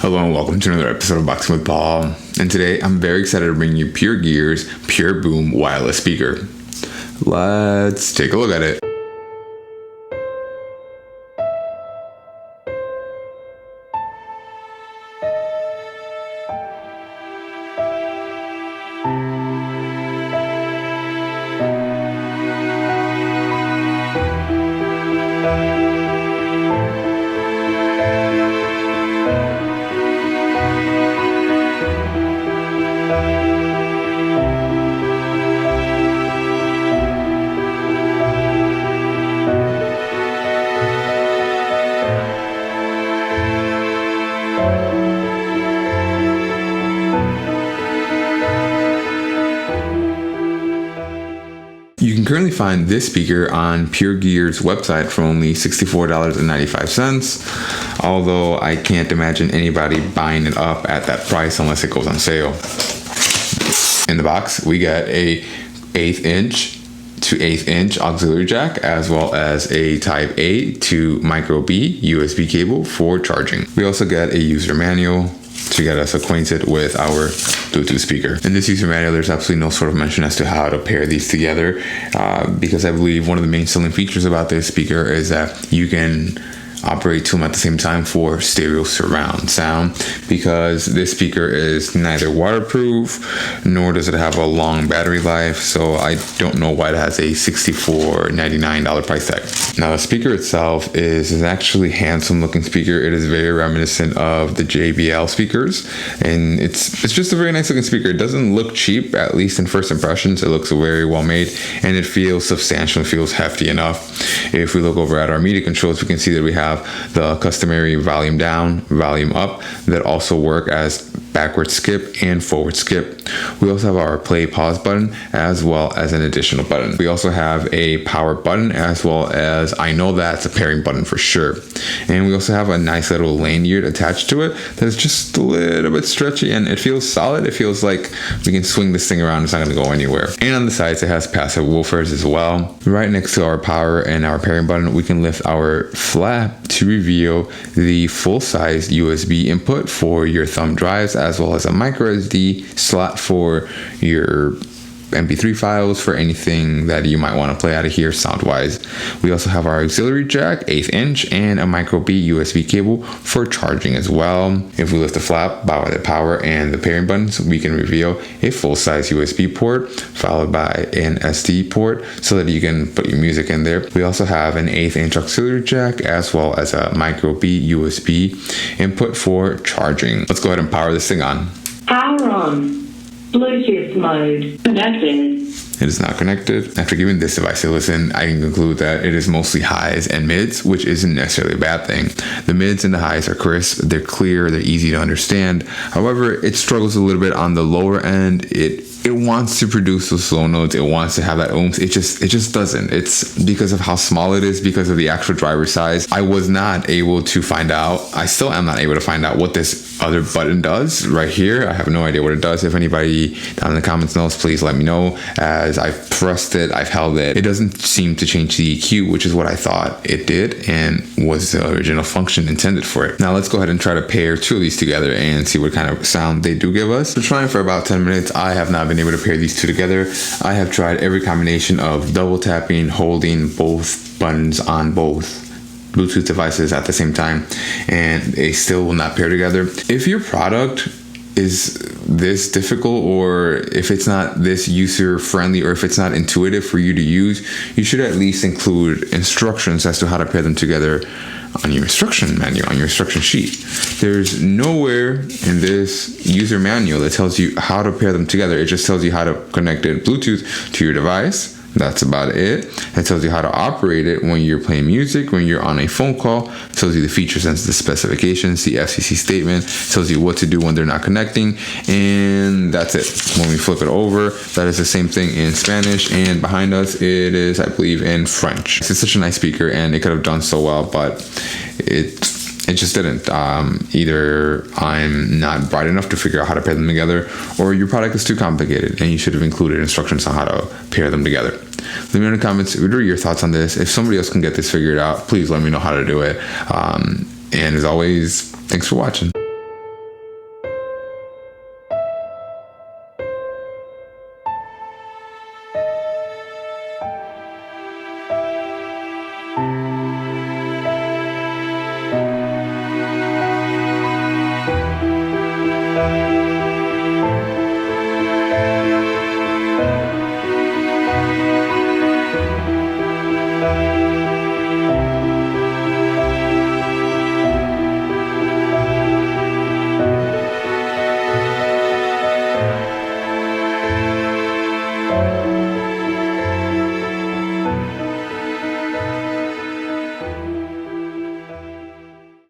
Hello and welcome to another episode of Boxing with Paul. And today I'm very excited to bring you Puregear's PureBoom wireless speaker. Let's take a look at it. You can currently find this speaker on Puregear's website for only $64.95, although I can't imagine anybody buying it up at that price unless it goes on sale. In the box, we got a 1/8 inch to 1/8 inch auxiliary jack, as well as a Type A to Micro B USB cable for charging. We also get a user manual to get us acquainted with our Bluetooth speaker. In this user manual, there's absolutely no sort of mention as to how to pair these together, because I believe one of the main selling features about this speaker is that you can operate two of them at the same time for stereo surround sound, because this speaker is neither waterproof nor does it have a long battery life, so I don't know why it has a $64.99 price tag. Now the speaker itself is an actually handsome looking speaker. It is very reminiscent of the JBL speakers, and it's just a very nice looking speaker. It doesn't look cheap, at least in first impressions. It looks very well made, and it feels substantial, it feels hefty enough. If we look over at our media controls, we can see that we have the customary volume down, volume up that also work as backward skip and forward skip. We also have our play pause button as well as an additional button. We also have a power button as well as, I know that's a pairing button for sure. And we also have a nice little lanyard attached to it that is just a little bit stretchy, and it feels solid. It feels like we can swing this thing around, it's not going to go anywhere. And on the sides, it has passive woofers as well. Right next to our power and our pairing button, we can lift our flap to reveal the full-size USB input for your thumb drives, as well as a micro SD slot for your MP3 files, for anything that you might want to play out of here sound wise. We also have our auxiliary jack, 1/8 inch, and a Micro B USB cable for charging as well. If we lift the flap by the power and the pairing buttons, we can reveal a full-size USB port followed by an SD port so that you can put your music in there. We also have an 1/8 inch auxiliary jack as well as a Micro B USB input for charging. Let's go ahead and power this thing on. Power on. Bluetooth mode connected. It is not connected. After giving this device a listen, I can conclude that it is mostly highs and mids, which isn't necessarily a bad thing. The mids and the highs are crisp, they're clear, they're easy to understand. However, it struggles a little bit on the lower end. It wants to produce those low notes. It wants to have that oomph. It just doesn't. It's because of how small it is, because of the actual driver size. I was not able to find out. I still am not able to find out what this other button does right here. I have no idea what it does. If anybody down in the comments knows, please let me know. As I've pressed it, I've held it. It doesn't seem to change the EQ, which is what I thought it did and was the original function intended for it. Now let's go ahead and try to pair two of these together and see what kind of sound they do give us. We're trying for about 10 minutes. I have not been able to pair these two together. I have tried every combination of double tapping, holding both buttons on both Bluetooth devices at the same time, and they still will not pair together. If your product is this difficult, or if it's not this user friendly, or if it's not intuitive for you to use, you should at least include instructions as to how to pair them together on your instruction manual, on your instruction sheet. There's nowhere in this user manual that tells you how to pair them together. It just tells you how to connect it Bluetooth to your device. That's about it. It tells you how to operate it when you're playing music, when you're on a phone call. It tells you the features and the specifications, the FCC statement. It tells you what to do when they're not connecting, and that's it. When we flip it over, that is the same thing in Spanish, and behind us it is, I believe, in French. It's such a nice speaker, and it could have done so well, but it just didn't. Either I'm not bright enough to figure out how to pair them together, or your product is too complicated and you should have included instructions on how to pair them together. Let me know in the comments, what are your thoughts on this? If somebody else can get this figured out, please let me know how to do it. And as always, thanks for watching.